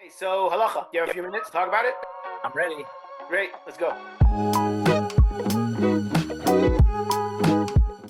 Hey, so Halacha, you have a few minutes to talk about it? I'm ready. Great, let's go.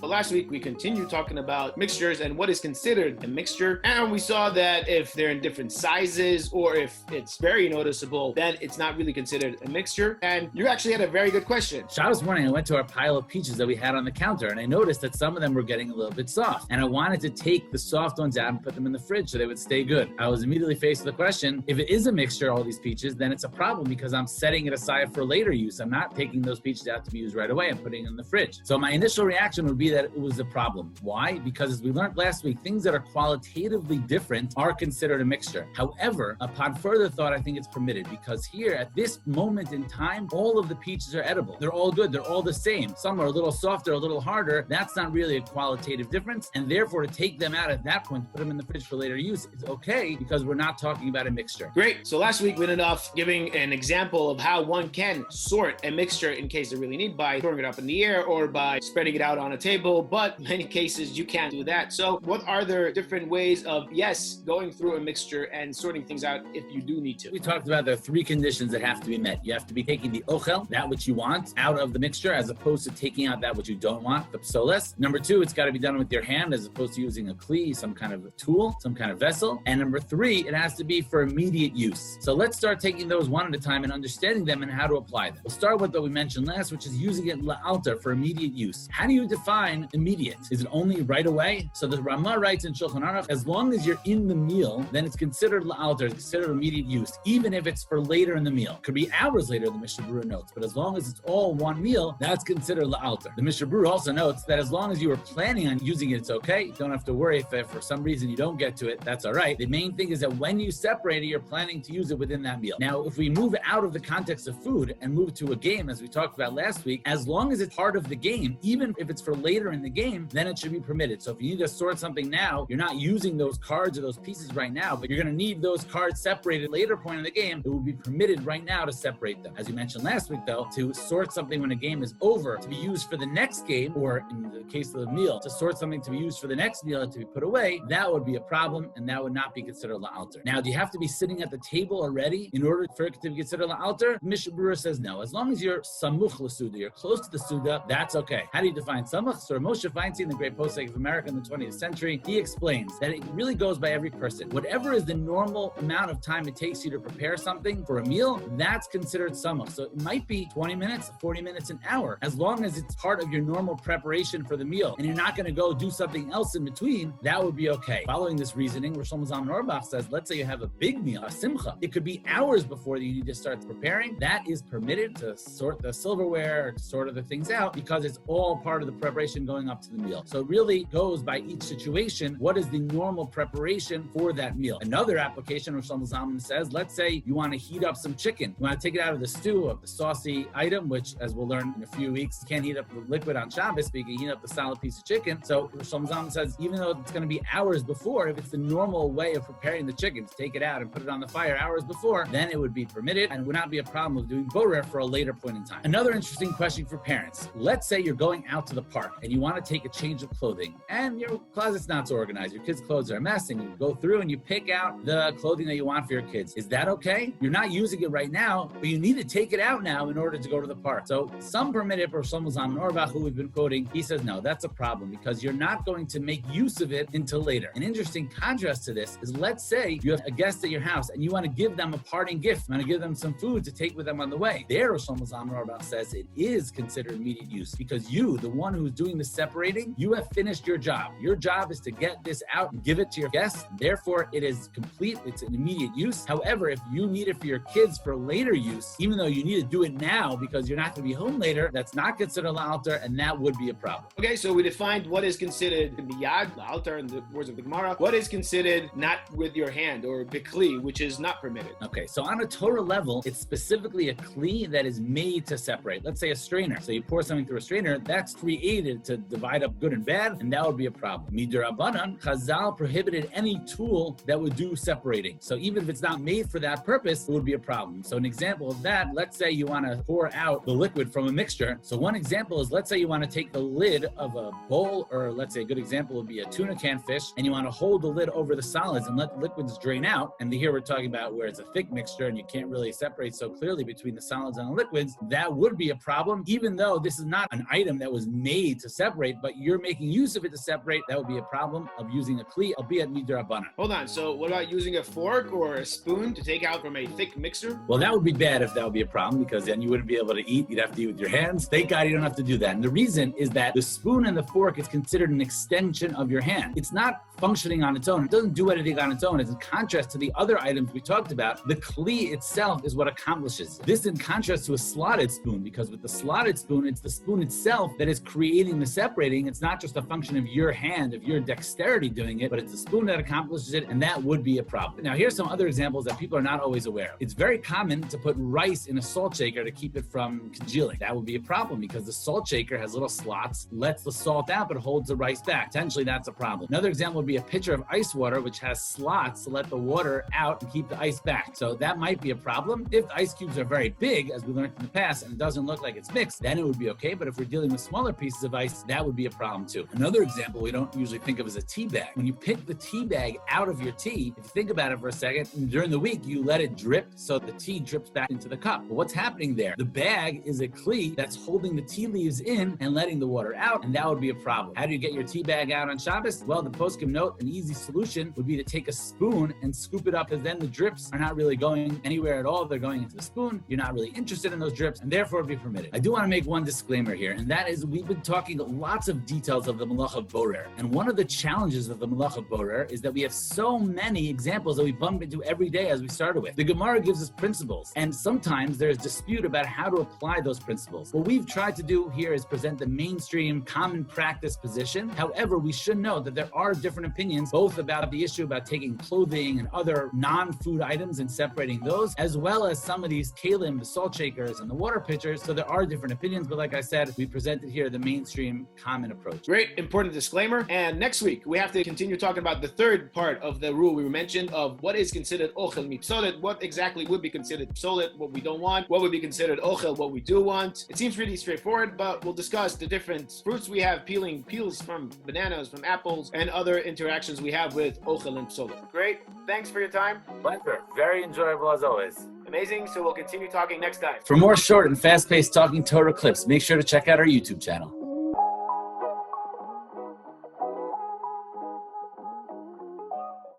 So last week we continued talking about mixtures and what is considered a mixture, and we saw that if they're in different sizes or if it's very noticeable, then it's not really considered a mixture. And you actually had a very good question. Shabbos morning, I went to our pile of peaches that we had on the counter, and I noticed that some of them were getting a little bit soft. And I wanted to take the soft ones out and put them in the fridge so they would stay good. I was immediately faced with the question, if it is a mixture, all these peaches, then it's a problem because I'm setting it aside for later use. I'm not taking those peaches out to be used right away. I'm putting them in the fridge. So my initial reaction would be that it was a problem. Why? Because as we learned last week, things that are qualitatively different are considered a mixture. However, upon further thought, I think it's permitted because here at this moment in time, all of the peaches are edible. They're all good. They're all the same. Some are a little softer, a little harder. That's not really a qualitative difference. And therefore, to take them out at that point, put them in the fridge for later use, is okay because we're not talking about a mixture. Great. So last week we ended off giving an example of how one can sort a mixture in case they really need by throwing it up in the air or by spreading it out on a table. But in many cases, you can't do that. So what are there different ways of, yes, going through a mixture and sorting things out if you do need to? We talked about there are three conditions that have to be met. You have to be taking the ochel, that which you want, out of the mixture, as opposed to taking out that which you don't want, the psolet. Number two, it's got to be done with your hand as opposed to using a kli, some kind of a tool, some kind of vessel. And number three, it has to be for immediate use. So let's start taking those one at a time and understanding them and how to apply them. We'll start with what we mentioned last, which is using it laeltер for immediate use. How do you define immediate? Is it only right away? So the Rama writes in Shulchan, as long as you're in the meal, then it's considered laeltер, it's considered immediate use, even if it's for later in the meal. It could be hours later, the Mishnah Berurah notes, but as long as it's all one meal, that's considered laeltер. The Mishnah Berurah also notes that as long as you were planning on using it, it's okay. You don't have to worry if for some reason you don't get to it, that's all right. The main thing is that when you separate it, you're planning to use it within that meal. Now, if we move out of the context of food and move to a game, as we talked about last week, as long as it's part of the game, even if it's for later in the game, then it should be permitted. So if you need to sort something now, you're not using those cards or those pieces right now, but you're going to need those cards separated later point in the game. It would be permitted right now to separate them. As you mentioned last week, though, to sort something when a game is over to be used for the next game, or in the case of the meal, to sort something to be used for the next meal and to be put away, that would be a problem, and that would not be considered laeltер. Now, do you have to be sitting at the table already in order for it to be considered laeltер? Mishnah Berurah says no. As long as you're samuch l'sauda, you're close to the Sauda, that's okay. How do you define samuch? So Moshe Feinstein, the great Psolet of America in the 20th century, he explains that it really goes by every person. Whatever is the normal amount of time it takes you to prepare something for a meal, that's considered samuch. So it might be 20 minutes, 40 minutes, an hour. As long as it's part of your normal preparation for the meal and you're not going to go do something else in between, that would be okay. Following this reasoning, Rosh Zalman Auerbach says, let's say you have a big meal, a simcha. It could be hours before you need to start preparing. That is permitted to sort the silverware, or to sort other things out, because it's all part of the preparation going up to the meal. So it really goes by each situation. What is the normal preparation for that meal? Another application, Rosh Zalman says, let's say you want to heat up some chicken. You want to take it out of the stew of the saucy item, which, as we'll learn in a few weeks, you can't heat up the liquid on Shabbos, but you can heat up the solid piece of chicken. So Rosh Zalman says, even though it's going to be hours before, if it's the normal way of preparing the chicken, to take it out and put it on the fire hours before, then it would be permitted and it would not be a problem of doing bורר for a later point in time. Another interesting question for parents. Let's say you're going out to the park and you want to take a change of clothing and your closet's not so organized. Your kids' clothes are a mess and you go through and you pick out the clothing that you want for your kids. Is that okay? You're not using it right now, but you need to take it out now in order to go to the park. So some permit it, Rosh Zalman Auerbach, who we've been quoting, he says, no, that's a problem because you're not going to make use of it until later. An interesting contrast to this is, let's say you have a guest at your house and you want to give them a parting gift. You want to give them some food to take with them on the way. There, Rosh Zalman Auerbach says it is considered immediate use because you, the one who's doing the separating, you have finished your job. Your job is to get this out and give it to your guests. Therefore, it is complete. It's an immediate use. However, if you need it for your kids for later use, even though you need to do it now because you're not going to be home later, that's not considered laeltер, and that would be a problem. Okay, so we defined what is considered BaYad, laeltер, in the words of the Gemara. What is considered not with your hand, or bikli, which is not permitted. Okay, so on a Torah level, it's specifically a kli that is made to separate. Let's say a strainer. So you pour something through a strainer, that's created to divide up good and bad, and that would be a problem. Midrabanan, Chazal prohibited any tool that would do separating. So even if it's not made for that purpose, it would be a problem. So an example of that, let's say you want to pour out the liquid from a mixture. So one example is, let's say you want to take the lid of a bowl, or let's say a good example would be a tuna can fish, and you want to hold the lid over the solids and let the liquids drain out. And here we're talking about where it's a thick mixture and you can't really separate so clearly between the solids and the liquids. That would be a problem, even though this is not an item that was made to separate, but you're making use of it to separate. That would be a problem of using a kli, albeit midrabanan. Hold on, so what about using a fork or a spoon to take out from a thick mixer? Well, that would be bad if that would be a problem, because then you wouldn't be able to eat. You'd have to eat with your hands. Thank God you don't have to do that. And the reason is that the spoon and the fork is considered an extension of your hand. It's not functioning on its own. It doesn't do anything on its own. It's in contrast to the other items we talked about. The kli itself is what accomplishes this, in contrast to a slotted spoon, because with the slotted spoon, it's the spoon itself that is creating the separating. It's not just a function of your hand, of your dexterity doing it, but it's the spoon that accomplishes it, and that would be a problem. Now, here's some other examples that people are not always aware of. It's very common to put rice in a salt shaker to keep it from congealing. That would be a problem because the salt shaker has little slots, lets the salt out, but holds the rice back. Potentially, that's a problem. Another example would be a pitcher of ice water, which has slots to let the water out and keep the ice back. So that might be a problem. If the ice cubes are very big, as we learned in the past, and it doesn't look like it's mixed, then it would be okay. But if we're dealing with smaller pieces of ice, that would be a problem too. Another example we don't usually think of as a tea bag. When you pick the tea bag out of your tea, if you think about it for a second, during the week, you let it drip so the tea drips back into the cup. But what's happening there? The bag is a kli that's holding the tea leaves in and letting the water out, and that would be a problem. How do you get your tea bag out on Shabbos? Well, the poskim note an easy solution would be to take a spoon and scoop it up, because then the drips are not really going anywhere at all. They're going into the spoon. You're not really interested in those drips, and therefore it'd be permitted. I do want to make one disclaimer here, and that is we've been talking lots of details of the Melacha of Bורer, and one of the challenges of the Melacha of Bורer is that we have so many examples that we bump into every day, as we started with. The Gemara gives us principles, and sometimes there's dispute about how to apply those principles. What we've tried to do here is present the mainstream common practice position. However, we should know that there are different opinions, both about the issue about taking clothing and other non-food items and separating those, as well as some of these kalim, the salt shakers and the water pitchers. So there are different opinions, but like I said, we presented here the mainstream common approach. Great, important disclaimer. And next week, we have to continue talking about the third part of the rule we mentioned of what is considered ochel mi psolet, what exactly would be considered psolet, what we don't want, what would be considered ochel, what we do want. It seems pretty straightforward, but we'll discuss the different fruits we have, peels from bananas, from apples, and other interactions we have with ochel and psolet. Great, thanks for your time. Pleasure. Very enjoyable as always. Amazing, so we'll continue talking next time. For more short and fast-paced talking Torah clips, make sure to check out our YouTube channel.